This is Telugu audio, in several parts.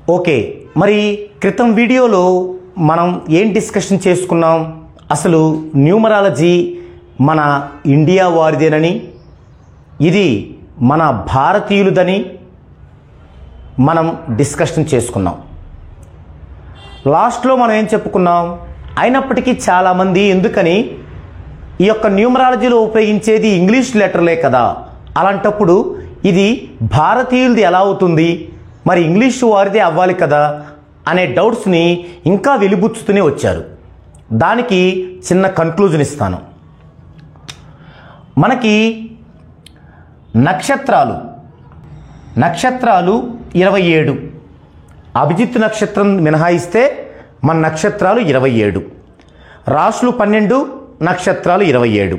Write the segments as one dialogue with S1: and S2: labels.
S1: ఓకే, మరి క్రితం వీడియోలో మనం ఏం డిస్కషన్ చేసుకున్నాం? అసలు న్యూమరాలజీ మన ఇండియా వారిదేనని, ఇది మన భారతీయులదని మనం డిస్కషన్ చేసుకున్నాం. లాస్ట్లో మనం ఏం చెప్పుకున్నాం? అయినప్పటికీ చాలామంది ఎందుకని ఈ యొక్క న్యూమరాలజీలో ఉపయోగించేది ఇంగ్లీష్ లెటర్లే కదా, అలాంటప్పుడు ఇది భారతీయులది ఎలా అవుతుంది, మరి ఇంగ్లీషు వారిదే అవ్వాలి కదా అనే డౌట్స్ని ఇంకా వెలిబుచ్చుతూనే వచ్చారు. దానికి చిన్న కన్క్లూజన్ ఇస్తాను. మనకి నక్షత్రాలు 27, అభిజిత్ నక్షత్రం మినహాయిస్తే మన నక్షత్రాలు 27, రాశులు 12, నక్షత్రాలు 27.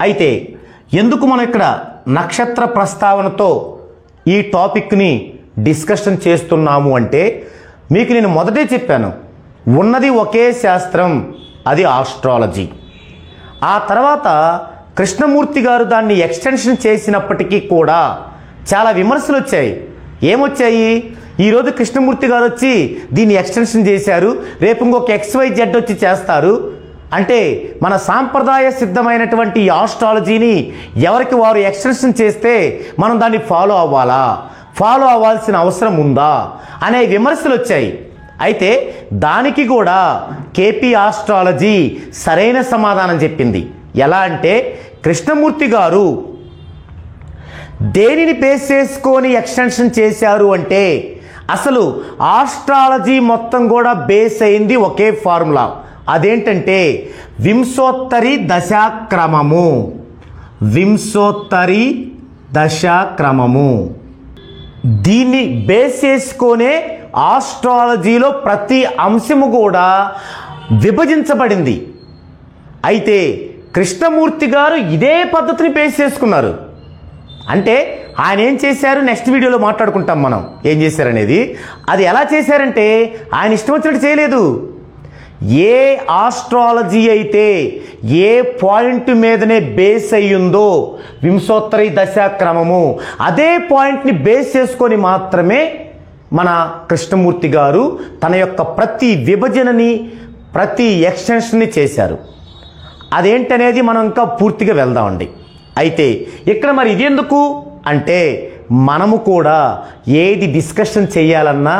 S1: అయితే ఎందుకు మనం ఇక్కడ నక్షత్ర ప్రస్తావనతో ఈ టాపిక్ని డిస్కషన్ చేస్తున్నాము అంటే, మీకు నేను మొదటే చెప్పాను, ఉన్నది ఒకే శాస్త్రం, అది ఆస్ట్రాలజీ. ఆ తర్వాత కృష్ణమూర్తి గారు దాన్ని ఎక్స్టెన్షన్ చేసినప్పటికీ కూడా చాలా విమర్శలు వచ్చాయి. ఏమొచ్చాయి? ఈరోజు కృష్ణమూర్తి గారు వచ్చి దీన్ని ఎక్స్టెన్షన్ చేశారు, రేపు ఇంకొక XYZ వచ్చి చేస్తారు అంటే మన సాంప్రదాయ సిద్ధమైనటువంటి ఆస్ట్రాలజీని ఎవరికి వారు ఎక్స్టెన్షన్ చేస్తే మనం దాన్ని ఫాలో అవ్వాలా, ఫాలో అవ్వాల్సిన అవసరం ఉందా అనే విమర్శలు వచ్చాయి. అయితే దానికి కూడా కేపీ ఆస్ట్రాలజీ సరైన సమాధానం చెప్పింది. ఎలా అంటే, కృష్ణమూర్తి గారు దేనిని బేస్ చేసుకొని ఎక్స్టెన్షన్ చేశారు అంటే, అసలు ఆస్ట్రాలజీ మొత్తం కూడా బేస్ అయింది ఒకే ఫార్ములా. అదేంటంటే వింశోత్తరి దశాక్రమము. వింశోత్తరి దశాక్రమము దీన్ని బేస్ చేసుకొనే ఆస్ట్రాలజీలో ప్రతి అంశము కూడా విభజించబడింది. అయితే కృష్ణమూర్తి గారు ఇదే పద్ధతిని బేస్ చేసుకున్నారు. అంటే ఆయన ఏం చేశారు, నెక్స్ట్ వీడియోలో మాట్లాడుకుంటాం మనం ఏం చేశారనేది. అది ఎలా చేశారంటే, ఆయన ఇష్టం వచ్చినట్టు చేయలేదు. ఏ ఆస్ట్రాలజీ అయితే ఏ పాయింట్ మీదనే బేస్ అయ్యిందో వింశోత్తరి దశాక్రమము, అదే పాయింట్ని బేస్ చేసుకొని మాత్రమే మన కృష్ణమూర్తి గారు తన యొక్క ప్రతి విభజనని, ప్రతి ఎక్స్టెన్షన్ని చేశారు. అదేంటనేది మనం ఇంకా పూర్తిగా వెళ్దామండి. అయితే ఇక్కడ మరి ఇది ఎందుకు అంటే, మనము కూడా ఏది డిస్కషన్ చేయాలన్నా,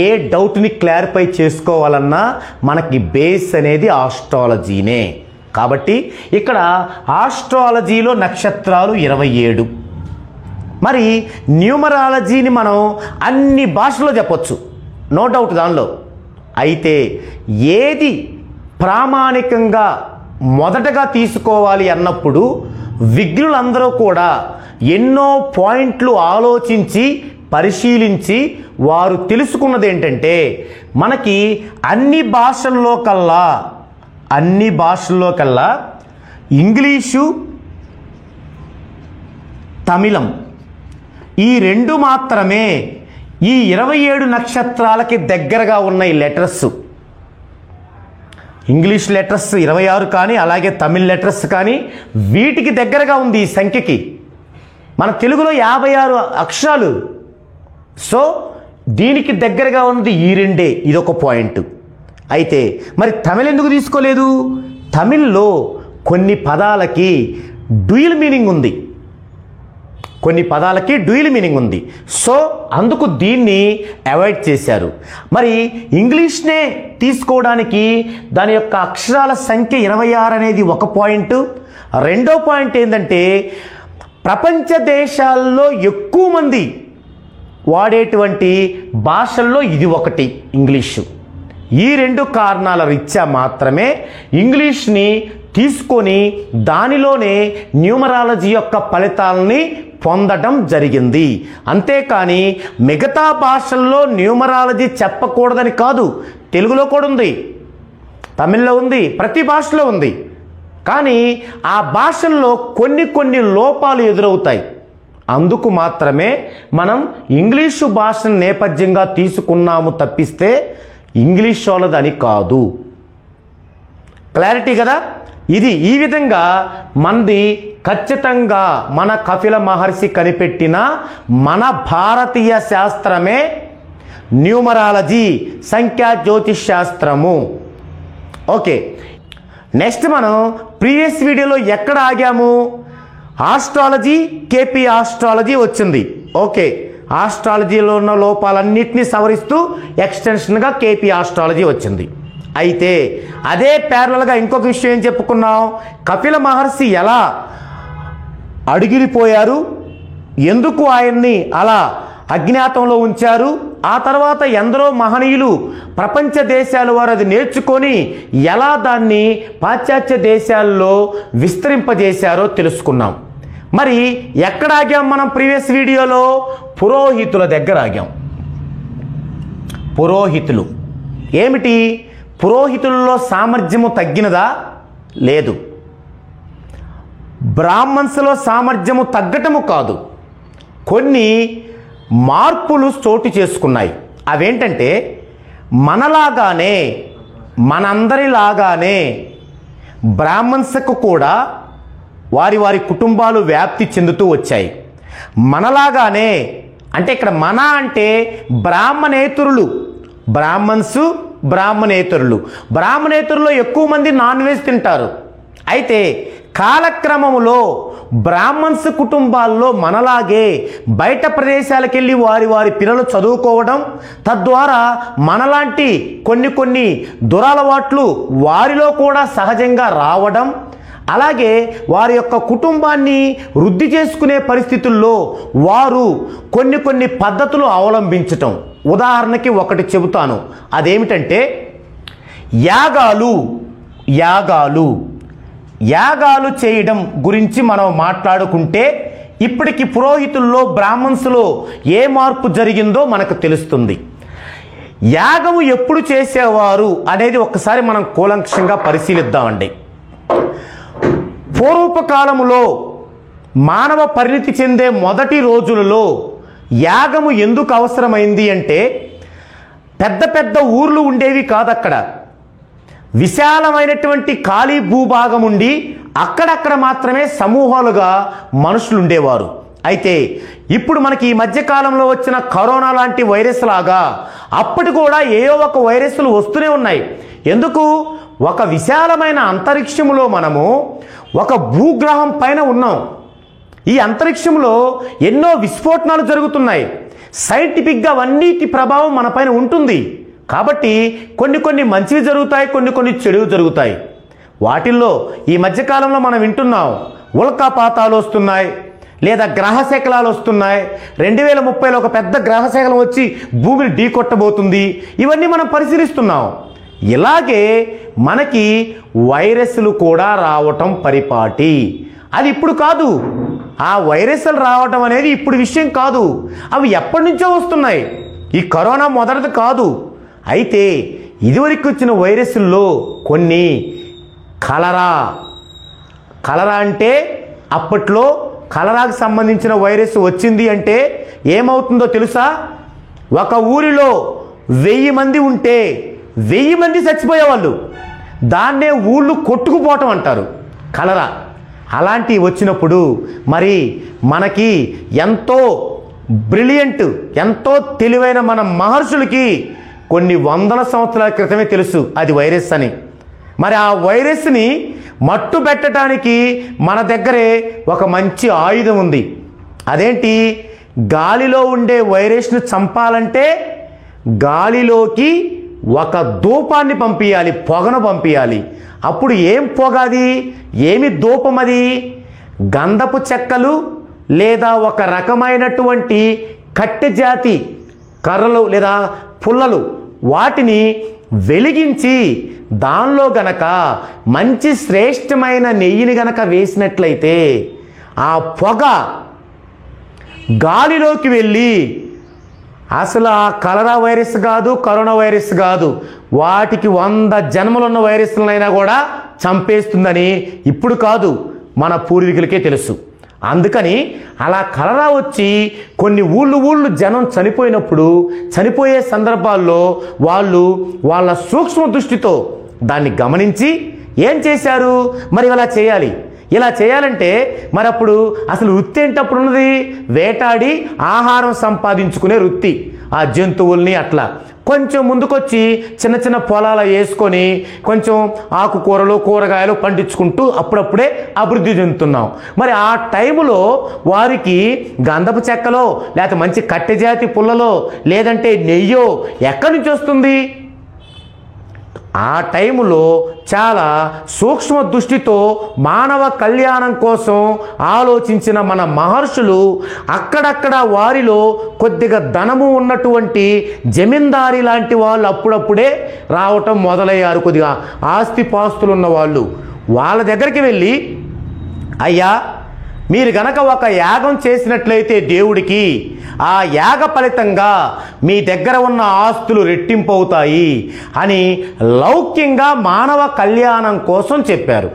S1: ఏ డౌట్ని క్లారిఫై చేసుకోవాలన్నా మనకి బేస్ అనేది ఆస్ట్రాలజీనే. కాబట్టి ఇక్కడ ఆస్ట్రాలజీలో నక్షత్రాలు 27. మరి న్యూమరాలజీని మనం అన్ని భాషల్లో చెప్పొచ్చు, నో డౌట్ దానిలో. అయితే ఏది ప్రామాణికంగా మొదటగా తీసుకోవాలి అన్నప్పుడు విజ్ఞులందరూ కూడా ఎన్నో పాయింట్లు ఆలోచించి పరిశీలించి వారు తెలుసుకున్నది ఏంటంటే, మనకి అన్ని భాషల్లో కల్లా ఇంగ్లీషు, తమిళం ఈ రెండు మాత్రమే ఈ 27 నక్షత్రాలకి దగ్గరగా ఉన్న ఈ లెటర్స్. ఇంగ్లీష్ లెటర్స్ 26 కానీ, అలాగే తమిళ్ లెటర్స్ కానీ వీటికి దగ్గరగా ఉంది ఈ సంఖ్యకి. మన తెలుగులో 56 అక్షరాలు. సో దీనికి దగ్గరగా ఉన్నది ఈ రెండే, ఇదొక పాయింట్. అయితే మరి తమిళ్ ఎందుకు తీసుకోలేదు? తమిళ్లో కొన్ని పదాలకి డ్యూయల్ మీనింగ్ ఉంది, సో అందుకు దీన్ని అవాయిడ్ చేశారు. మరి ఇంగ్లీష్నే తీసుకోవడానికి దాని యొక్క అక్షరాల సంఖ్య 26 అనేది ఒక పాయింట్. రెండో పాయింట్ ఏంటంటే, ప్రపంచ దేశాల్లో ఎక్కువ మంది వాడేటువంటి భాషల్లో ఇది ఒకటి ఇంగ్లీషు. ఈ రెండు కారణాల రీత్యా మాత్రమే ఇంగ్లీష్ని తీసుకొని దానిలోనే న్యూమరాలజీ యొక్క ఫలితాలని పొందడం జరిగింది. అంతేకాని మిగతా భాషల్లో న్యూమరాలజీ చెప్పకూడదని కాదు. తెలుగులో కూడా ఉంది, తమిళ్లో ఉంది, ప్రతి భాషలో ఉంది. కానీ ఆ భాషల్లో కొన్ని లోపాలు ఎదురవుతాయి. అందుకు మాత్రమే మనం ఇంగ్లీషు భాషను నేపథ్యంగా తీసుకున్నాము తప్పిస్తే ఇంగ్లీష్ వాళ్ళదని కాదు. క్లారిటీ కదా? ఇది ఈ విధంగా మనది ఖచ్చితంగా మన కపిల మహర్షి కనిపెట్టిన మన భారతీయ శాస్త్రమే న్యూమరాలజీ, సంఖ్యా జ్యోతిష్ శాస్త్రము. ఓకే, నెక్స్ట్ మనం ప్రీవియస్ వీడియోలో ఎక్కడ ఆగాము? ఆస్ట్రాలజీ, కేపీ ఆస్ట్రాలజీ వచ్చింది. ఓకే, ఆస్ట్రాలజీలో ఉన్న లోపాలన్నింటినీ సవరిస్తూ ఎక్స్టెన్షన్గా కేపీ ఆస్ట్రాలజీ వచ్చింది. అయితే అదే ప్యారలల్గా ఇంకొక విషయం ఏం చెప్పుకున్నాం? కపిల మహర్షి ఎలా అడుగిరిపోయారు, ఎందుకు ఆయన్ని అలా అజ్ఞాతంలో ఉంచారు, ఆ తర్వాత ఎందరో మహనీయులు ప్రపంచ దేశాల వారు అది నేర్చుకొని ఎలా దాన్ని పాశ్చాత్య దేశాల్లో విస్తరింపజేశారో తెలుసుకున్నాం. మరి ఎక్కడ ఆగాం మనం ప్రీవియస్ వీడియోలో? పురోహితుల దగ్గర ఆగాం. పురోహితులు ఏమిటి? పురోహితుల్లో సామర్థ్యము తగ్గినదా? లేదు. బ్రాహ్మణ్స్లో సామర్థ్యము తగ్గటము కాదు, కొన్ని మార్పులు చోటు చేసుకున్నాయి. అవేంటంటే మనలాగానే, మనందరిలాగానే బ్రాహ్మణ్స్కు కూడా వారి వారి కుటుంబాలు వ్యాప్తి చెందుతూ వచ్చాయి. మనలాగానే అంటే ఇక్కడ మన అంటే బ్రాహ్మణేతరులు, బ్రాహ్మణ్స్, బ్రాహ్మణేతరుల్లో ఎక్కువ మంది నాన్ వెజ్ తింటారు. అయితే కాలక్రమంలో బ్రాహ్మణ్స్ కుటుంబాల్లో మనలాగే బయట ప్రదేశాలకు వెళ్ళి వారి వారి పిల్లలు చదువుకోవడం, తద్వారా మనలాంటి కొన్ని దురలవాట్లు వారిలో కూడా సహజంగా రావడం, అలాగే వారి యొక్క కుటుంబాన్ని వృద్ధి చేసుకునే పరిస్థితుల్లో వారు కొన్ని పద్ధతులు అవలంబించటం. ఉదాహరణకి ఒకటి చెబుతాను, అదేమిటంటే యాగాలు చేయడం గురించి మనం మాట్లాడుకుంటే ఇప్పటికి పురోహితుల్లో, బ్రాహ్మణ్స్లో ఏ మార్పు జరిగిందో మనకు తెలుస్తుంది. యాగము ఎప్పుడు చేసేవారు అనేది ఒక్కసారి మనం కూలంకషంగా పరిశీలిద్దామండి. పూర్వకాలములో మానవ పరిణితి చెందే మొదటి రోజులలో యాగము ఎందుకు అవసరమైంది అంటే పెద్ద పెద్ద ఊర్లు ఉండేవి కాదు. అక్కడ విశాలమైనటువంటి ఖాళీ భూభాగం ఉండి అక్కడక్కడ మాత్రమే సమూహాలుగా మనుషులు ఉండేవారు. అయితే ఇప్పుడు మనకి ఈ మధ్యకాలంలో వచ్చిన కరోనా లాంటి వైరస్ లాగా అప్పటి కూడా ఏవో ఒక వైరస్లు వస్తూనే ఉన్నాయి. ఎందుకు? ఒక విశాలమైన అంతరిక్షంలో మనము ఒక భూగ్రహం పైన ఉన్నాం. ఈ అంతరిక్షంలో ఎన్నో విస్ఫోటనాలు జరుగుతున్నాయి. సైంటిఫిక్గా అన్నిటి ప్రభావం మన పైన ఉంటుంది. కాబట్టి కొన్ని మంచివి జరుగుతాయి, కొన్ని చెడువి జరుగుతాయి. వాటిల్లో ఈ మధ్యకాలంలో మనం వింటున్నాం ఉల్కాపాతాలు వస్తున్నాయి, లేదా గ్రహశకలాలు వస్తున్నాయి. 2030లో ఒక పెద్ద గ్రహశకలం వచ్చి భూమిని ఢీకొట్టబోతుంది. ఇవన్నీ మనం పరిశీలిస్తున్నాం. ఇలాగే మనకి వైరస్లు కూడా రావటం పరిపాటి. అది ఇప్పుడు కాదు. ఆ వైరస్లు రావటం అనేది ఇప్పుడు విషయం కాదు. అవి ఎప్పటి నుంచో వస్తున్నాయి. ఈ కరోనా మొదటిది కాదు. అయితే ఇదివరకు వచ్చిన వైరస్ల్లో కొన్ని కలరా అంటే అప్పట్లో కలరాకు సంబంధించిన వైరస్ వచ్చింది అంటే ఏమవుతుందో తెలుసా? ఒక ఊరిలో 1000 మంది ఉంటే 1000 మంది చచ్చిపోయేవాళ్ళు. దాన్నే ఊళ్ళు కొట్టుకుపోవటం అంటారు, కలరా. అలాంటివి వచ్చినప్పుడు మరి మనకి ఎంతో బ్రిలియంట్, ఎంతో తెలివైన మన మహర్షులకి కొన్ని వందల సంవత్సరాల క్రితమే తెలుసు అది వైరస్ అని. మరి ఆ వైరస్ని మట్టు పెట్టడానికి మన దగ్గరే ఒక మంచి ఆయుధం ఉంది. అదేంటి? గాలిలో ఉండే వైరస్ను చంపాలంటే గాలిలోకి ఒక ధూపాన్ని పంపించాలి, పొగను పంపించాలి. అప్పుడు ఏం పొగ అది? ఏమి ధూపం అది? గంధపు చెక్కలు లేదా ఒక రకమైనటువంటి కట్టె జాతి కర్రలు లేదా పుల్లలు, వాటిని వెలిగించి దానిలో గనక మంచి శ్రేష్టమైన నెయ్యిని గనక వేసినట్లయితే ఆ పొగ గాలిలోకి వెళ్ళి అసలు ఆ కలరా వైరస్ కాదు, కరోనా వైరస్ కాదు, వాటికి 100 జన్మలున్న వైరస్లనైనా కూడా చంపేస్తుందని ఇప్పుడు కాదు, మన పూర్వీకులకే తెలుసు. అందుకని అలా కలరా వచ్చి కొన్ని ఊళ్ళు జనం చనిపోయినప్పుడు, చనిపోయే సందర్భాల్లో వాళ్ళు వాళ్ళ సూక్ష్మ దృష్టితో దాన్ని గమనించి ఏం చేశారు? మరి ఇలా చేయాలంటే మరి అప్పుడు అసలు వృత్తి ఏంటప్పుడు ఉన్నది? వేటాడి ఆహారం సంపాదించుకునే వృత్తి. ఆ జంతువుల్ని అట్లా కొంచెం ముందుకొచ్చి చిన్న చిన్న పొలాలు వేసుకొని కొంచెం ఆకుకూరలు కూరగాయలు పండించుకుంటూ అప్పుడప్పుడే అభివృద్ధి చెందుతున్నాం. మరి ఆ టైంలో వారికి గంధపు చెక్కలో లేకపోతే మంచి కట్టె జాతి పుల్లలో లేదంటే నెయ్యో ఎక్కడి నుంచి వస్తుంది? ఆ టైంలో చాలా సూక్ష్మ దృష్టితో మానవ కళ్యాణం కోసం ఆలోచించిన మన మహర్షులు అక్కడక్కడ వారిలో కొద్దిగా ధనము ఉన్నటువంటి జమీందారి లాంటి వాళ్ళు అప్పుడప్పుడే రావటం మొదలయ్యారు. కొద్దిగా ఆస్తిపాస్తులు ఉన్న వాళ్ళు వాళ్ళ దగ్గరికి వెళ్ళి, అయ్యా మీరు గనక ఒక యాగం చేసినట్లయితే దేవుడికి, ఆ యాగ ఫలితంగా మీ దగ్గర ఉన్న ఆస్తులు రెట్టింపు అవుతాయి అని లౌక్యంగా మానవ కళ్యాణం కోసం చెప్పారు.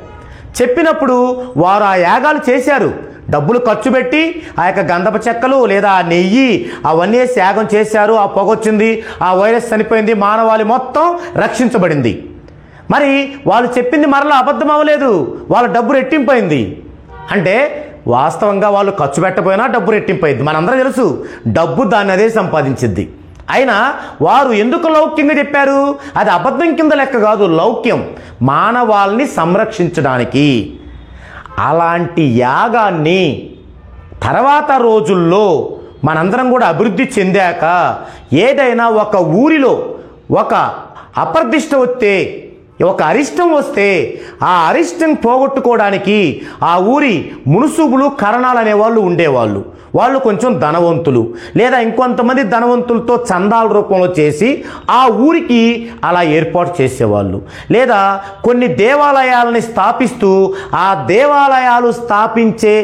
S1: చెప్పినప్పుడు వారు ఆ యాగాలు చేశారు. డబ్బులు ఖర్చు పెట్టి ఆ యొక్క గంధపు చెక్కలు లేదా ఆ నెయ్యి అవన్నీ యాగం చేశారు. ఆ పొగొచ్చింది, ఆ వైరస్ చనిపోయింది, మానవాళి మొత్తం రక్షించబడింది. మరి వాళ్ళు చెప్పింది మరలా అబద్ధం అవ్వలేదు, వాళ్ళ డబ్బు రెట్టింపైంది. అంటే వాస్తవంగా వాళ్ళు ఖర్చు పెట్టపోయినా డబ్బు రెట్టింపైంది. మనందరం తెలుసు డబ్బు దాన్ని అదే సంపాదించింది. అయినా వారు ఎందుకు లౌక్యంగా చెప్పారు? అది అబద్ధం కింద లెక్క కాదు, లౌక్యం, మానవాళ్ళని సంరక్షించడానికి. అలాంటి యాగాన్ని తర్వాత రోజుల్లో మనందరం కూడా అభివృద్ధి చెందాక ఏదైనా ఒక ఊరిలో ఒక అప్రదిష్ట వస్తే, ఒక అరిష్టం వస్తే ఆ అరిష్టం పోగొట్టుకోవడానికి ఆ ఊరి మునుసుబులు కరణాలు అనేవాళ్ళు ఉండేవాళ్ళు. వాళ్ళు కొంచెం ధనవంతులు లేదా ఇంకొంతమంది ధనవంతులతో చందాల రూపంలో చేసి ఆ ఊరికి అలా ఏర్పాటు చేసేవాళ్ళు. లేదా కొన్ని దేవాలయాలని స్థాపిస్తూ ఆ దేవాలయాలు స్థాపించే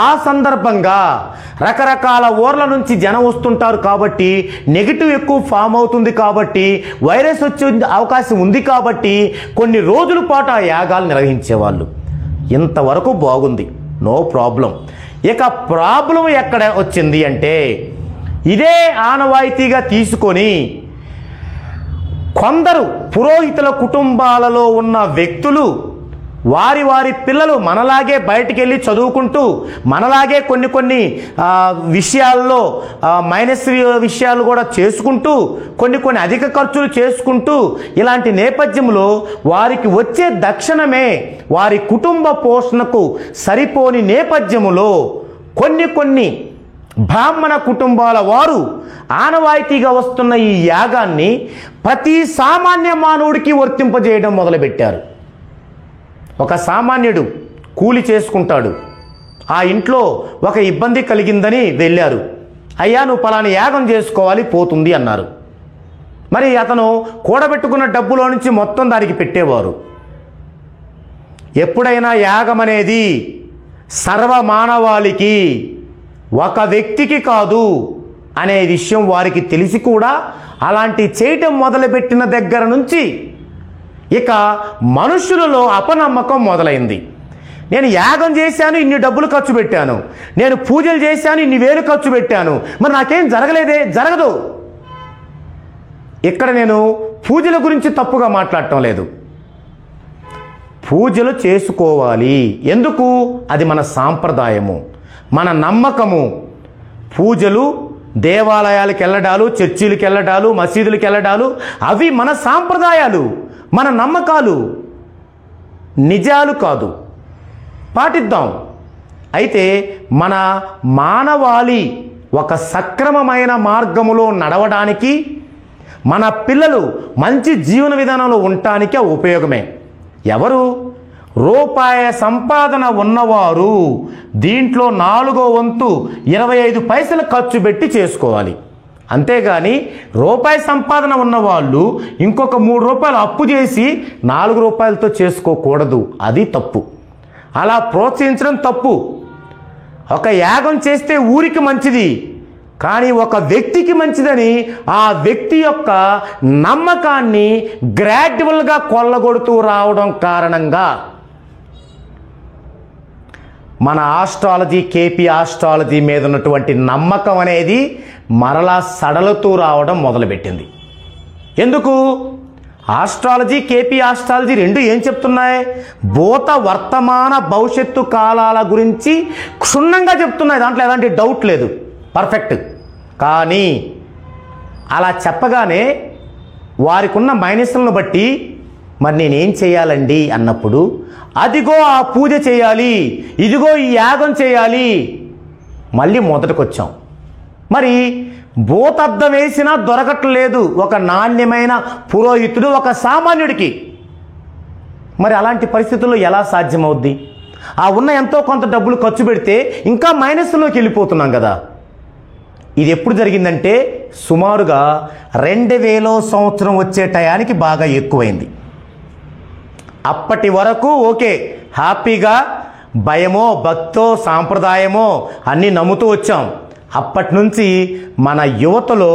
S1: ఆ సందర్భంగా రకరకాల ఊర్ల నుంచి జనం వస్తుంటారు కాబట్టి నెగిటివ్ ఎక్కువ ఫామ్ అవుతుంది కాబట్టి వైరస్ వచ్చే అవకాశం ఉంది కాబట్టి కొన్ని రోజుల పాటు ఆ యాగాలు నిర్వహించేవాళ్ళు. ఇంతవరకు బాగుంది, నో ప్రాబ్లం. ఇక ప్రాబ్లం ఎక్కడ వచ్చింది అంటే, ఇదే ఆనవాయితీగా తీసుకొని కొందరు పురోహితుల కుటుంబాలలో ఉన్న వ్యక్తులు వారి వారి పిల్లలు మనలాగే బయటికి వెళ్ళి చదువుకుంటూ మనలాగే కొన్ని విషయాల్లో మైనస్ విషయాలు కూడా చేసుకుంటూ కొన్ని అధిక ఖర్చులు చేసుకుంటూ ఇలాంటి నేపథ్యంలో వారికి వచ్చే దక్షిణమే వారి కుటుంబ పోషణకు సరిపోని నేపథ్యములో కొన్ని బ్రాహ్మణ కుటుంబాల వారు ఆనవాయితీగా వస్తున్న ఈ యాగాన్ని ప్రతి సామాన్య మానవుడికి వర్తింపజేయడం మొదలుపెట్టారు. ఒక సామాన్యుడు కూలి చేసుకుంటాడు, ఆ ఇంట్లో ఒక ఇబ్బంది కలిగిందని వెళ్ళారు. అయ్యా నువ్వు పలానా యాగం చేసుకోవాలి, పోతుంది అన్నారు. మరి అతను కూడబెట్టుకున్న డబ్బులో నుంచి మొత్తం దానికి పెట్టేవారు. ఎప్పుడైనా యాగం అనేది సర్వమానవాళికి, ఒక వ్యక్తికి కాదు అనే విషయం వారికి తెలిసి కూడా అలాంటి చేయటం మొదలుపెట్టిన దగ్గర నుంచి ఇక మనుషులలో అపనమ్మకం మొదలైంది. నేను యాగం చేశాను, ఇన్ని డబ్బులు ఖర్చు పెట్టాను, నేను పూజలు చేశాను, ఇన్ని వేలు ఖర్చు పెట్టాను, మరి నాకేం జరగలేదే? జరగదు. ఇక్కడ నేను పూజల గురించి తప్పుగా మాట్లాడటం లేదు. పూజలు చేసుకోవాలి. ఎందుకు? అది మన సాంప్రదాయము, మన నమ్మకము. పూజలు, దేవాలయాలకు వెళ్ళడాలు, చర్చిలకు వెళ్ళడాలు, మసీదులకు వెళ్ళడాలు అవి మన సాంప్రదాయాలు, మన నమ్మకాలు, నిజాలు కాదు. పాటిద్దాం. అయితే మన మానవాళి ఒక సక్రమమైన మార్గములో నడవడానికి, మన పిల్లలు మంచి జీవన విధానంలో ఉండటానికి ఉపయోగమే. ఎవరు? రూపాయి సంపాదన ఉన్నవారు దీంట్లో 4వ వంతు 25 పైసలు ఖర్చు పెట్టి చేసుకోవాలి. అంతేగాని రూపాయి సంపాదన ఉన్నవాళ్ళు ఇంకొక 3 రూపాయలు అప్పు చేసి 4 రూపాయలతో చేసుకోకూడదు. అది తప్పు. అలా ప్రోత్సహించడం తప్పు. ఒక యాగం చేస్తే ఊరికి మంచిది, కానీ ఒక వ్యక్తికి మంచిదని ఆ వ్యక్తి యొక్క నమ్మకాన్ని గ్రాడ్యువల్గా కొల్లగొడుతూ రావడం కారణంగా మన ఆస్ట్రాలజీ, కేపీ ఆస్ట్రాలజీ మీద ఉన్నటువంటి నమ్మకం అనేది మరలా సడలుతూ రావడం మొదలుపెట్టింది. ఎందుకు? ఆస్ట్రాలజీ, కేపీ ఆస్ట్రాలజీ రెండు ఏం చెప్తున్నాయి? భూత, వర్తమాన, భవిష్యత్తు కాలాల గురించి క్షుణ్ణంగా చెప్తున్నాయి. దాంట్లో ఎలాంటి డౌట్ లేదు, పర్ఫెక్ట్. కానీ అలా చెప్పగానే వారికి ఉన్న మైనస్లను బట్టి మరి నేనేం చేయాలండి అన్నప్పుడు, అదిగో ఆ పూజ చేయాలి, ఇదిగో ఈ యాగం చేయాలి. మళ్ళీ మొదటికొచ్చాం. మరి భూతద్దం వేసినా దొరకట్లేదు ఒక నాణ్యమైన పురోహితుడు ఒక సామాన్యుడికి. మరి అలాంటి పరిస్థితుల్లో ఎలా సాధ్యమవుద్ది? ఆ ఉన్న ఎంతో కొంత డబ్బులు ఖర్చు పెడితే ఇంకా మైనస్లోకి వెళ్ళిపోతున్నాం కదా. ఇది ఎప్పుడు జరిగిందంటే సుమారుగా 2000 సంవత్సరం వచ్చే టయానికి బాగా ఎక్కువైంది. అప్పటి వరకు ఓకే, హ్యాపీగా భయమో భక్తో సాంప్రదాయమో అన్నీ నమ్ముతూ వచ్చాం. అప్పటి నుంచి మన యువతలో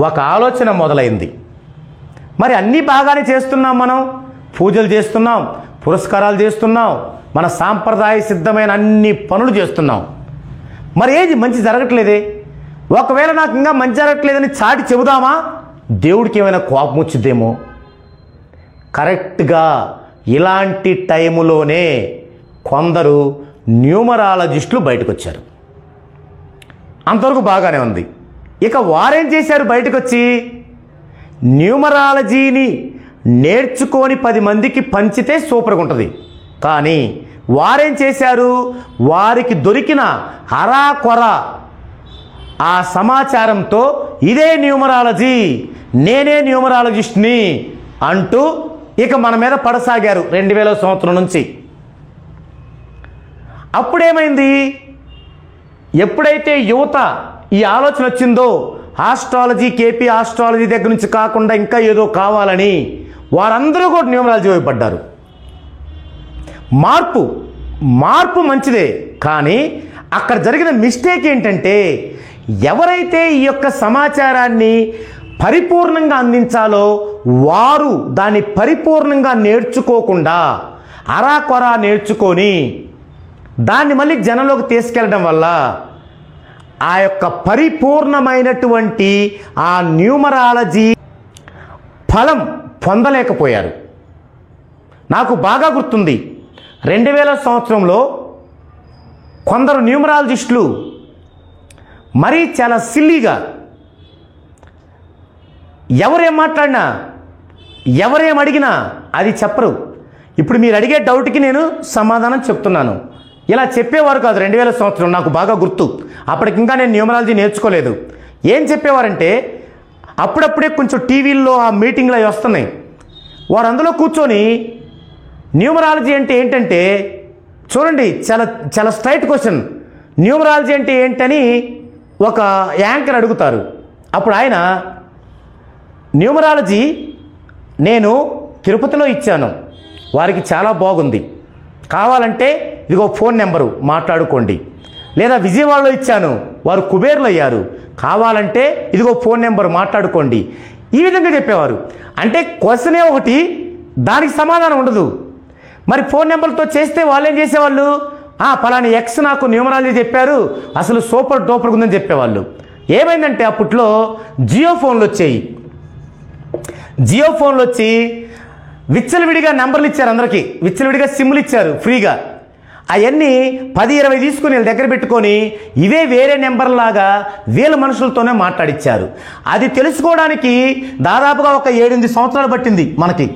S1: ఒక ఆలోచన మొదలైంది. మరి అన్నీ బాగానే చేస్తున్నాం, మనం పూజలు చేస్తున్నాం, పురస్కారాలు చేస్తున్నాం, మన సాంప్రదాయ సిద్ధమైన అన్ని పనులు చేస్తున్నాం. మరి ఏది మంచి జరగట్లేదే? ఒకవేళ నాకు ఇంకా మంచి జరగట్లేదని చాటి చెబుదామా? దేవుడికి ఏమైనా కోపం వచ్చిద్దేమో. కరెక్ట్గా ఇలాంటి టైములోనే కొందరు న్యూమరాలజిస్టులు బయటకు వచ్చారు. అంతవరకు బాగానే ఉంది. ఇక వారేం చేశారు? బయటకు వచ్చి న్యూమరాలజీని నేర్చుకొని 10 మందికి పంచితే సూపర్గా ఉంటుంది. కానీ వారేం చేశారు? వారికి దొరికిన అరాకొర ఆ సమాచారంతో ఇదే న్యూమరాలజీ, నేనే న్యూమరాలజిస్ట్ని అంటూ ఇక మన మీద పడసాగారు 2000 సంవత్సరం నుంచి. అప్పుడేమైంది? ఎప్పుడైతే యువత ఈ ఆలోచన వచ్చిందో, ఆస్ట్రాలజీ, కేపీ ఆస్ట్రాలజీ దగ్గర నుంచి కాకుండా ఇంకా ఏదో కావాలని వారందరూ కూడా న్యూమరాలజీ వైపు పడ్డారు. మార్పు మంచిదే, కానీ అక్కడ జరిగిన మిస్టేక్ ఏంటంటే ఎవరైతే ఈ యొక్క సమాచారాన్ని పరిపూర్ణంగా అందించాలో వారు దాన్ని పరిపూర్ణంగా నేర్చుకోకుండా అరాకొరా నేర్చుకొని దాన్ని మళ్ళీ జనంలోకి తీసుకెళ్ళడం వల్ల ఆ యొక్క పరిపూర్ణమైనటువంటి ఆ న్యూమరాలజీ ఫలం పొందలేకపోయారు. నాకు బాగా గుర్తుంది, 2000 సంవత్సరంలో కొందరు న్యూమరాలజిస్టులు మరీ చాలా సిల్లీగా ఎవరేం మాట్లాడినా ఎవరేం అడిగినా అది చెప్పరు. ఇప్పుడు మీరు అడిగే డౌట్కి నేను సమాధానం చెప్తున్నాను. ఇలా చెప్పేవారు కాదు 2000 సంవత్సరం. నాకు బాగా గుర్తు, అప్పటికి ఇంకా నేను న్యూమరాలజీ నేర్చుకోలేదు. ఏం చెప్పేవారంటే అప్పుడప్పుడే కొంచెం టీవీల్లో ఆ మీటింగ్లు అవి వస్తున్నాయి. వారు అందులో కూర్చొని న్యూమరాలజీ అంటే ఏంటంటే, చూడండి చాలా చాలా స్ట్రైట్ క్వశ్చన్, న్యూమరాలజీ అంటే ఏంటని ఒక యాంకర్ అడుగుతారు. అప్పుడు ఆయన, న్యూమరాలజీ నేను తిరుపతిలో ఇచ్చాను, వారికి చాలా బాగుంది, కావాలంటే ఇదిగో ఫోన్ నెంబరు మాట్లాడుకోండి. లేదా విజయవాడలో ఇచ్చాను, వారు కుబేర్లు అయ్యారు, కావాలంటే ఇదిగో ఫోన్ నెంబరు మాట్లాడుకోండి. ఈ విధంగా చెప్పేవారు. అంటే క్వశ్చనే ఒకటి, దానికి సమాధానం ఉండదు. మరి ఫోన్ నెంబర్తో చేస్తే వాళ్ళు ఏం చేసేవాళ్ళు? పలాని ఎక్స్ నాకు న్యూమరాలజీ చెప్పారు, అసలు సూపర్ డూపర్ ఉందని చెప్పేవాళ్ళు. ఏమైందంటే అప్పట్లో జియో ఫోన్లు వచ్చాయి. జియో ఫోన్లు వచ్చి విచ్చలవిడిగా నెంబర్లు ఇచ్చారు, అందరికీ విచ్చలవిడిగా సిమ్లు ఇచ్చారు ఫ్రీగా. అవన్నీ 10-20 తీసుకుని వీళ్ళ దగ్గర పెట్టుకొని ఇవే వేరే నెంబర్లాగా వీళ్ళ మనుషులతోనే మాట్లాడిచ్చారు. అది తెలుసుకోవడానికి దాదాపుగా ఒక 7-8 సంవత్సరాలు పట్టింది మనకి.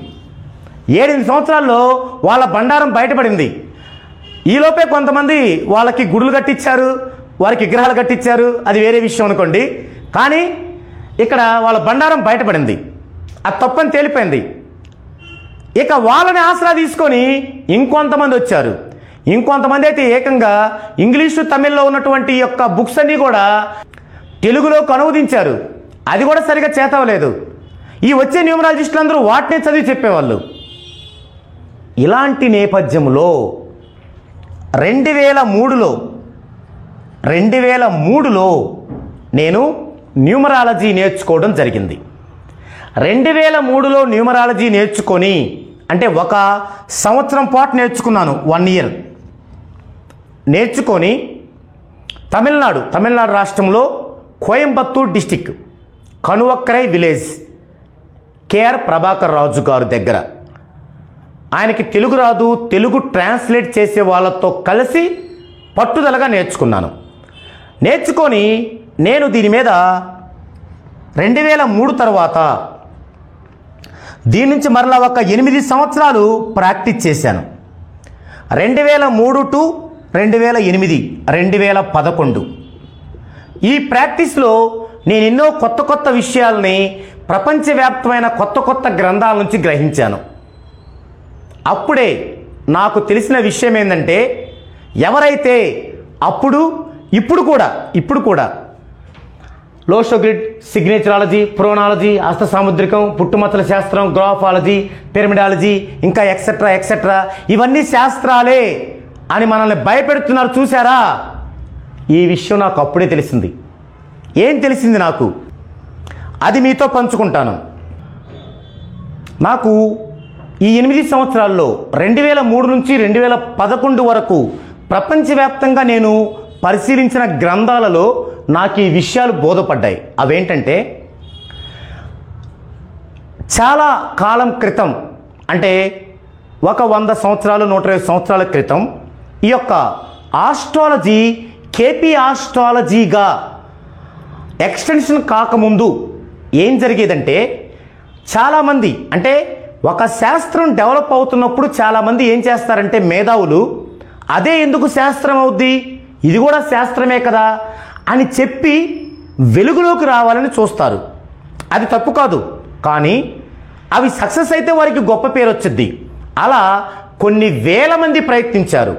S1: 7-8 సంవత్సరాల్లో వాళ్ళ బండారం బయటపడింది. ఈలోపే కొంతమంది వాళ్ళకి గుడులు కట్టించారు, వారికి విగ్రహాలు కట్టించారు, అది వేరే విషయం అనుకోండి. కానీ ఇక్కడ వాళ్ళ బండారం బయటపడింది, అది తప్పని తేలిపోయింది. ఇక వాళ్ళని ఆసరా తీసుకొని ఇంకొంతమంది వచ్చారు. ఇంకొంతమంది అయితే ఏకంగా ఇంగ్లీషు తమిళ్లో ఉన్నటువంటి యొక్క బుక్స్ అన్నీ కూడా తెలుగులోకి అనువదించారు. అది కూడా సరిగా చేతవలేదు. ఈ వచ్చే న్యూమరాలజిస్టులు అందరూ వాటినే చదివి చెప్పేవాళ్ళు. ఇలాంటి నేపథ్యంలో 2003లో నేను న్యూమరాలజీ నేర్చుకోవడం జరిగింది. 2003లో న్యూమరాలజీ నేర్చుకొని, అంటే 1 సంవత్సరం పాటు నేర్చుకున్నాను, 1 ఇయర్ నేర్చుకొని తమిళనాడు రాష్ట్రంలో Coimbatore district Kanuvakkarai village K R Prabhakar Raju garu దగ్గర, ఆయనకి తెలుగు రాదు, తెలుగు ట్రాన్స్లేట్ చేసే వాళ్ళతో కలిసి పట్టుదలగా నేర్చుకున్నాను. నేర్చుకొని నేను దీని మీద 2003 తర్వాత దీని నుంచి మరలా ఒక 8 సంవత్సరాలు ప్రాక్టీస్ చేశాను. 2003 టు 2008, 2011 ఈ ప్రాక్టీస్లో నేను ఎన్నో కొత్త కొత్త విషయాల్ని ప్రపంచవ్యాప్తమైన కొత్త కొత్త గ్రంథాల నుంచి గ్రహించాను. అప్పుడే నాకు తెలిసిన విషయం ఏంటంటే, ఎవరైతే ఇప్పుడు కూడా లోషోగ్రిడ్, సిగ్నేచరాలజీ, ప్రోనాలజీ, హస్త సాముద్రికం, పుట్టుమచ్చల శాస్త్రం, గ్రాఫాలజీ, పిరమిడాలజీ, ఇంకా ఎక్సెట్రా ఇవన్నీ శాస్త్రాలే అని మనల్ని భయపెడుతున్నారు చూసారా? ఈ విషయం నాకు అప్పుడే తెలిసింది. ఏం తెలిసింది నాకు? అది మీతో పంచుకుంటాను. నాకు ఈ 8 సంవత్సరాల్లో 2003 నుంచి 2011 వరకు ప్రపంచవ్యాప్తంగా నేను పరిశీలించిన గ్రంథాలలో నాకు ఈ విషయాలు బోధపడ్డాయి. అవేంటంటే, చాలా కాలం క్రితం, అంటే ఒక 100 సంవత్సరాలు 120 సంవత్సరాల క్రితం ఈ యొక్క ఆస్ట్రాలజీ కేపీ ఆస్ట్రాలజీగా ఎక్స్టెన్షన్ కాకముందు ఏం జరిగేదంటే, చాలామంది, అంటే ఒక శాస్త్రం డెవలప్ అవుతున్నప్పుడు చాలామంది ఏం చేస్తారంటే మేధావులు, అదే ఎందుకు శాస్త్రం అవుద్ది, ఇది కూడా శాస్త్రమే కదా అని చెప్పి వెలుగులోకి రావాలని చూస్తారు. అది తప్పు కాదు, కానీ అవి సక్సెస్ అయితే వారికి గొప్ప పేరు వచ్చింది. అలా కొన్ని వేల మంది ప్రయత్నించారు.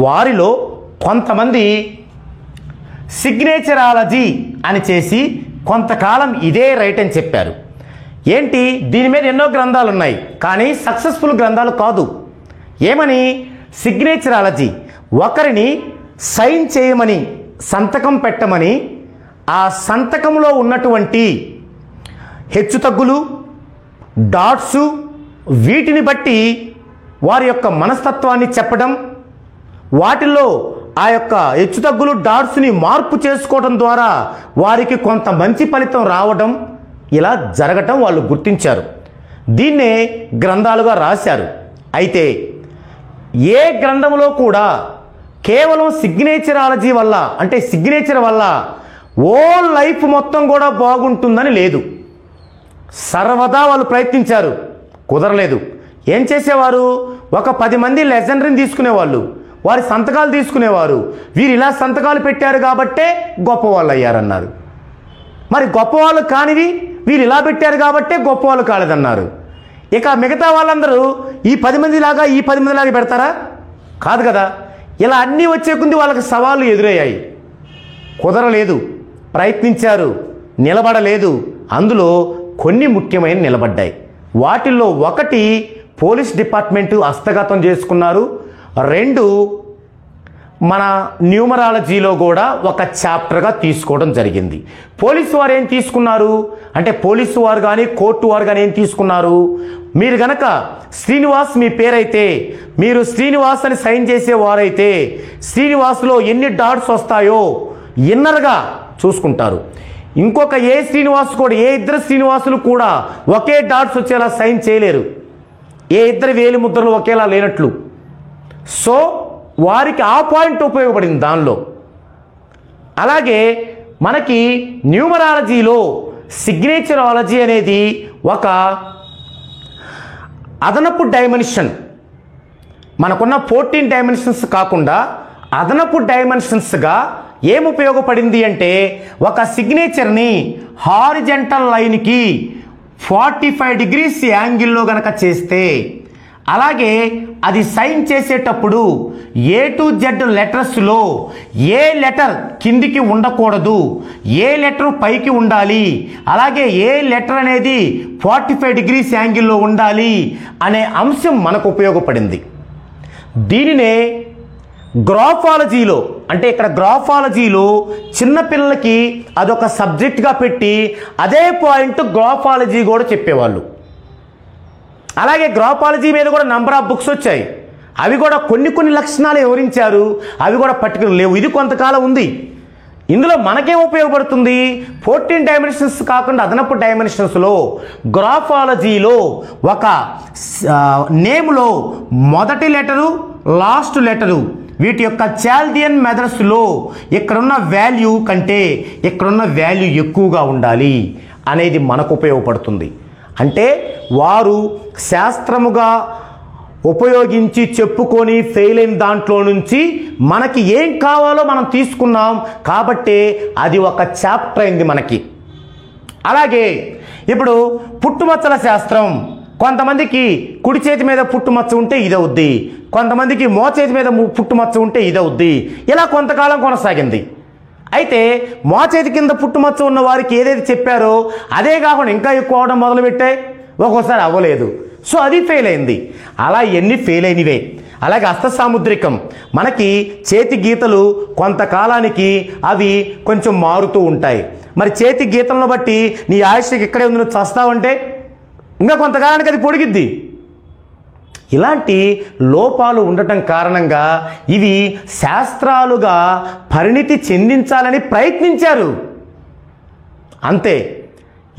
S1: వారిలో కొంతమంది సిగ్నేచరాలజీ అని చేసి కొంతకాలం ఇదే రైట్ అని చెప్పారు. ఏంటి, దీని మీద ఎన్నో గ్రంథాలు ఉన్నాయి, కానీ సక్సెస్ఫుల్ గ్రంథాలు కాదు. ఏమని? సిగ్నేచరాలజీ, ఒకరిని సైన్ చేయమని, సంతకం పెట్టమని, ఆ సంతకంలో ఉన్నటువంటి హెచ్చుతగ్గులు, డాట్సు, వీటిని బట్టి వారి యొక్క మనస్తత్వాన్ని చెప్పడం, వాటిల్లో ఆ యొక్క హెచ్చుతగ్గులు, డాట్స్ని మార్పు చేసుకోవడం ద్వారా వారికి కొంత మంచి ఫలితం రావడం, ఇలా జరగటం వాళ్ళు గుర్తించారు. దీన్నే గ్రంథాలుగా రాశారు. అయితే ఏ గ్రంథంలో కూడా కేవలం సిగ్నేచరాలజీ వల్ల, అంటే సిగ్నేచర్ వల్ల ఓల్ లైఫ్ మొత్తం కూడా బాగుంటుందని లేదు. సర్వదా వాళ్ళు ప్రయత్నించారు, కుదరలేదు. ఏం చేసేవారు? ఒక 10 మంది లెజెండరీని తీసుకునేవాళ్ళు, వారి సంతకాలు తీసుకునేవారు. వీరు ఇలా సంతకాలు పెట్టారు కాబట్టే గొప్పవాళ్ళు అయ్యారన్నారు. మరి గొప్పవాళ్ళు కానివి వీరు ఇలా పెట్టారు కాబట్టే గొప్పవాళ్ళు కాలేదన్నారు. ఇక మిగతా వాళ్ళందరూ ఈ 10 మంది లాగా, ఈ 10 మంది లాగా పెడతారా? కాదు కదా. ఇలా అన్నీ వచ్చే కొద్ది వాళ్ళకి సవాళ్ళు ఎదురయ్యాయి, కుదరలేదు. ప్రయత్నించారు, నిలబడలేదు. అందులో కొన్ని ముఖ్యమైన నిలబడ్డాయి. వాటిల్లో ఒకటి పోలీస్ డిపార్ట్మెంటు హస్తగతం చేసుకున్నారు. 2 మన న్యూమరాలజీలో కూడా ఒక చాప్టర్గా తీసుకోవడం జరిగింది. పోలీసు వారు ఏం తీసుకున్నారు అంటే, పోలీసు వారు కానీ కోర్టు వారు కానీ ఏం తీసుకున్నారు, మీరు గనక శ్రీనివాస్ మీ పేరైతే, మీరు శ్రీనివాస్ అని సైన్ చేసేవారైతే శ్రీనివాస్లో ఎన్ని డాట్స్ వస్తాయో ఇన్నర్గా చూసుకుంటారు. ఇంకొక ఏ శ్రీనివాస్ కూడా, ఏ ఇద్దరు శ్రీనివాసులు కూడా ఒకే డాట్స్ వచ్చేలా సైన్ చేయలేరు, ఏ ఇద్దరు వేలి ముద్రలు ఒకేలా లేనట్లు. సో వారికి ఆ పాయింట్ ఉపయోగపడింది దానిలో. అలాగే మనకి న్యూమరాలజీలో సిగ్నేచరాలజీ అనేది ఒక అదనపు డైమెన్షన్. మనకున్న 14 డైమెన్షన్స్ కాకుండా అదనపు డైమెన్షన్స్గా ఏం ఉపయోగపడింది అంటే, ఒక సిగ్నేచర్ని హారిజంటల్ లైన్కి 45 డిగ్రీస్ యాంగిల్లో గనక చేస్తే, అలాగే అది సైన్ చేసేటప్పుడు A to Z లెటర్స్లో ఏ లెటర్ కిందికి ఉండకూడదు, ఏ లెటర్ పైకి ఉండాలి, అలాగే ఏ లెటర్ అనేది 45 డిగ్రీస్ యాంగిల్లో ఉండాలి అనే అంశం మనకు ఉపయోగపడింది. దీనినే గ్రాఫాలజీలో, అంటే ఇక్కడ గ్రాఫాలజీలో చిన్నపిల్లలకి అదొక సబ్జెక్ట్గా పెట్టి అదే పాయింట్ గ్రాఫాలజీ కూడా చెప్పేవాళ్ళు. అలాగే గ్రాఫాలజీ మీద కూడా నంబర్ ఆఫ్ బుక్స్ వచ్చాయి. అవి కూడా కొన్ని లక్షణాలు వివరించారు. అవి కూడా పర్టికులర్ లేవు. ఇది కొంతకాలం ఉంది. ఇందులో మనకేం ఉపయోగపడుతుంది? 14 డైమెన్షన్స్ కాకుండా అదనపు డైమెన్షన్స్లో గ్రాఫాలజీలో ఒక నేమ్లో మొదటి లెటరు, లాస్ట్ లెటరు, వీటి యొక్క చాల్డియన్ మెథడ్స్లో ఇక్కడున్న వాల్యూ కంటే ఇక్కడున్న వాల్యూ ఎక్కువగా ఉండాలి అనేది మనకు ఉపయోగపడుతుంది. అంటే వారు శాస్త్రముగా ఉపయోగించి చెప్పుకొని ఫెయిల్ అయిన దాంట్లో నుంచి మనకి ఏం కావాలో మనం తీసుకున్నాం కాబట్టి అది ఒక చాప్టర్ అయింది మనకి. అలాగే ఇప్పుడు పుట్టుమచ్చల శాస్త్రం, కొంతమందికి కుడి చేతి మీద పుట్టుమచ్చ ఉంటే ఇదవుద్ది, కొంతమందికి మోచేతి మీద పుట్టుమచ్చ ఉంటే ఇదవుద్ది. ఇలా కొంతకాలం కొనసాగింది. అయితే మోచేతి కింద పుట్టుమచ్చ ఉన్న వారికి ఏదైతే చెప్పారో అదే కాకుండా ఇంకా ఎక్కువ అవడం మొదలుపెట్టాయి, ఒక్కోసారి అవ్వలేదు. సో అది ఫెయిల్ అయింది. అలా ఎన్ని ఫెయిల్ అయినవే. అలాగే హస్త సాముద్రికం, మనకి చేతి గీతలు కొంతకాలానికి అవి కొంచెం మారుతూ ఉంటాయి. మరి చేతి గీతలను బట్టి నీ ఆయుష్కి ఇక్కడే ఉంది, నువ్వు చస్తావంటే ఇంకా కొంతకాలానికి అది పొడిగిద్ది. ఇలాంటి లోపాలు ఉండటం కారణంగా ఇవి శాస్త్రాలుగా పరిణితి చెందించాలని ప్రయత్నించారు అంతే.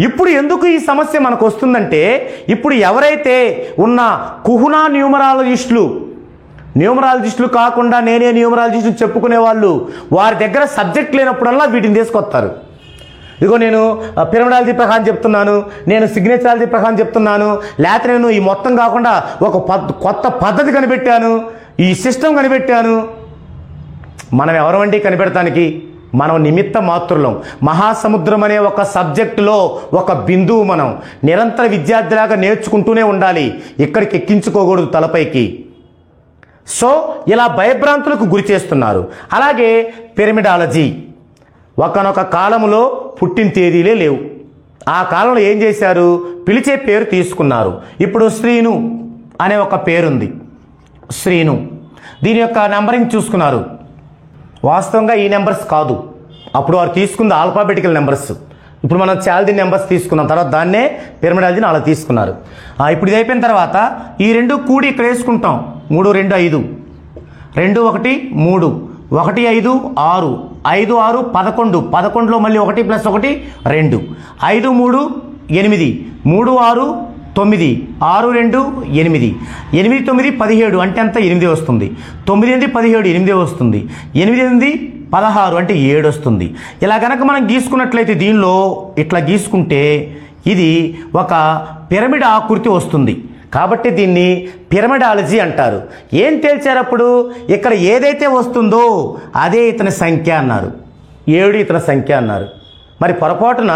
S1: ఇప్పుడు ఎందుకు ఈ సమస్య మనకు వస్తుందంటే, ఇప్పుడు ఎవరైతే ఉన్న కుహునా న్యూమరాలజిస్టులు కాకుండా నేనే న్యూమరాలజిస్టు చెప్పుకునే వాళ్ళు, వారి దగ్గర సబ్జెక్ట్ లేనప్పుడల్లా వీటిని తీసుకొస్తారు. ఇదిగో నేను పిరమిడాలజీ ప్రకారం చెప్తున్నాను, నేను సిగ్నేచరాలజీ ప్రకారం చెప్తున్నాను, లేకపోతే నేను ఈ మొత్తం కాకుండా ఒక కొత్త పద్ధతి కనిపెట్టాను, ఈ సిస్టమ్ కనిపెట్టాను. మనం ఎవరమండి కనిపెడటానికి? మనం నిమిత్త మాత్రులం. మహాసముద్రం అనే ఒక సబ్జెక్టులో ఒక బిందువు. మనం నిరంతర విద్యార్థిలాగా నేర్చుకుంటూనే ఉండాలి, ఇక్కడికి ఎక్కించుకోకూడదు తలపైకి. సో ఇలా భయభ్రాంతులకు గురి చేస్తున్నారు. అలాగే పిరమిడాలజీ, ఒకనొక కాలంలో పుట్టిన తేదీలే లేవు. ఆ కాలంలో ఏం చేశారు? పిలిచే పేరు తీసుకున్నారు. ఇప్పుడు శ్రీను అనే ఒక పేరుంది, శ్రీను. దీని యొక్క నెంబరింగ్ చూసుకున్నారు. వాస్తవంగా ఈ నెంబర్స్ కాదు, అప్పుడు వారు తీసుకుంది ఆల్ఫాబెటికల్ నెంబర్స్. ఇప్పుడు మనం చాల్డియన్ నెంబర్స్ తీసుకున్నాం, తర్వాత దాన్నే పిరమిడాలజీని అలా తీసుకున్నారు. ఇప్పుడు ఇది అయిపోయిన తర్వాత ఈ రెండు కూడి ఇక్కడ వేసుకుంటాం. 3 2 5, 2 1 3, 1 5 6, 5 6 11, 11లో మళ్ళీ 1 + 1 2, 5 3 8, 3 6 9, 6 2 8, 8 9 17 అంటే అంత 8 వస్తుంది. 9 8 17 8 వస్తుంది. 8 8 16 అంటే 7 వస్తుంది. ఇలా కనుక మనం గీసుకున్నట్లయితే దీనిలో ఇట్లా గీసుకుంటే ఇది ఒక పిరమిడ్ ఆకృతి వస్తుంది. కాబట్టి దీన్ని పిరమిడాలజీ అంటారు. ఏం తేల్చారు అప్పుడు? ఇక్కడ ఏదైతే వస్తుందో అదే ఇతని సంఖ్య అన్నారు, 7 ఇతని సంఖ్య అన్నారు. మరి పొరపాటున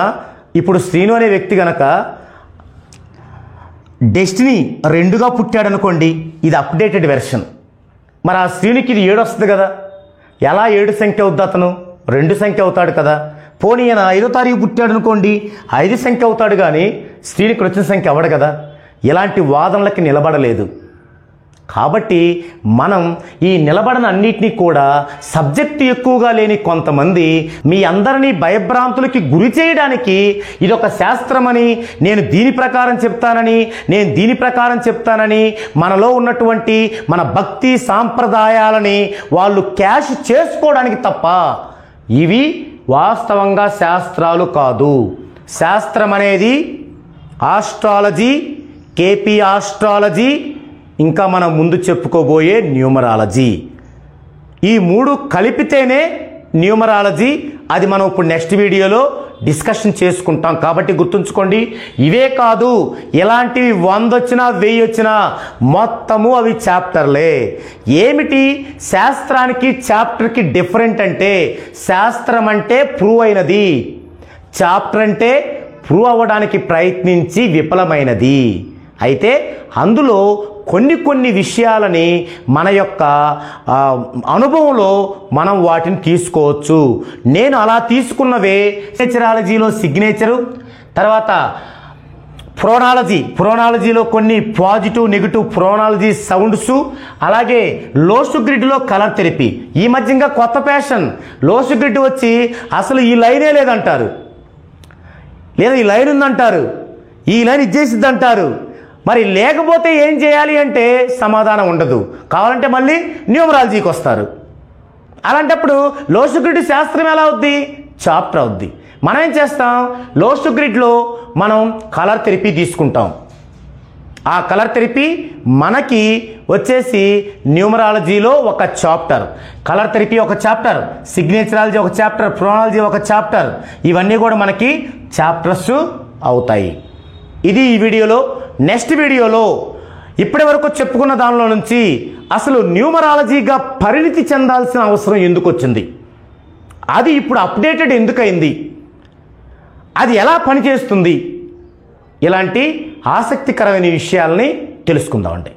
S1: ఇప్పుడు శ్రీను అనే వ్యక్తి గనక డెస్టినీ 2గా పుట్టాడనుకోండి, ఇది అప్డేటెడ్ వెర్షన్. మరి ఆ శ్రీనికి ఇది 7 వస్తుంది కదా, ఎలా 7 సంఖ్య అవుద్ది? అతను 2 సంఖ్య అవుతాడు కదా. పోనీ ఈయన 5వ తారీఖు పుట్టాడు అనుకోండి, 5 సంఖ్య అవుతాడు, కానీ శ్రీనికి వచ్చిన సంఖ్య అవ్వడు కదా. ఇలాంటి వాదనలకి నిలబడలేదు. కాబట్టి మనం ఈ నిలబడన అన్నిటినీ కూడా సబ్జెక్టు ఎక్కువగా లేని కొంతమంది మీ అందరినీ భయభ్రాంతులకి గురి చేయడానికి ఇదొక శాస్త్రమని, నేను దీని ప్రకారం చెప్తానని, నేను దీని ప్రకారం చెప్తానని మనలో ఉన్నటువంటి మన భక్తి సాంప్రదాయాలని వాళ్ళు క్యాష్ చేసుకోవడానికి తప్ప ఇవి వాస్తవంగా శాస్త్రాలు కాదు. శాస్త్రం అనేది ఆస్ట్రాలజీ, కేపీ ఆస్ట్రాలజీ, ఇంకా మనం ముందు చెప్పుకోబోయే న్యూమరాలజీ, ఈ 3 కలిపితేనే న్యూమరాలజీ. అది మనం ఇప్పుడు నెక్స్ట్ వీడియోలో డిస్కషన్ చేసుకుంటాం. కాబట్టి గుర్తుంచుకోండి, ఇవే కాదు, ఇలాంటివి 100 వచ్చినా 1000 వచ్చినా మొత్తము అవి చాప్టర్లే. ఏమిటి శాస్త్రానికి చాప్టర్కి డిఫరెంట్ అంటే, శాస్త్రం అంటే ప్రూవ్ అయినది, చాప్టర్ అంటే ప్రూవ్ అవ్వడానికి ప్రయత్నించి విఫలమైనది. అయితే అందులో కొన్ని విషయాలని మన యొక్క అనుభవంలో మనం వాటిని తీసుకోవచ్చు. నేను అలా తీసుకున్నవే నేచరాలజీలో సిగ్నేచరు, తర్వాత ప్రోనాలజీలో కొన్ని పాజిటివ్ నెగిటివ్ ప్రోనాలజీ సౌండ్స్, అలాగే లోసు గ్రిడ్లో కలర్ థెరపీ. ఈ మధ్యంగా కొత్త ఫ్యాషన్, లోసు గ్రిడ్ వచ్చి అసలు ఈ లైనే లేదంటారు, లేదా ఈ లైన్ ఉందంటారు, ఈ లైన్ ఇచ్చేసిద్ది అంటారు. మరి లేకపోతే ఏం చేయాలి అంటే సమాధానం ఉండదు. కావాలంటే మళ్ళీ న్యూమరాలజీకి వస్తారు. అలాంటప్పుడు లోసు గ్రిడ్ శాస్త్రం ఎలా అవుద్ది? చాప్టర్ అవుద్ది. మనం ఏం చేస్తాం? లోసు గ్రిడ్లో మనం కలర్ థెరపీ తీసుకుంటాం. ఆ కలర్ థెరపీ మనకి వచ్చేసి న్యూమరాలజీలో ఒక చాప్టర్, కలర్ థెరపీ ఒక చాప్టర్, సిగ్నేచరాలజీ ఒక చాప్టర్, ప్రోనాలజీ ఒక చాప్టర్, ఇవన్నీ కూడా మనకి చాప్టర్స్ అవుతాయి. ఇది ఈ వీడియోలో. నెక్స్ట్ వీడియోలో ఇప్పటి వరకు చెప్పుకున్న దానిలో నుంచి అసలు న్యూమరాలజీగా పరిణితి చెందాల్సిన అవసరం ఎందుకు వచ్చింది, అది ఇప్పుడు అప్డేటెడ్ ఎందుకైంది, అది ఎలా పనిచేస్తుంది, ఇలాంటి ఆసక్తికరమైన విషయాల్ని తెలుసుకుందామండి.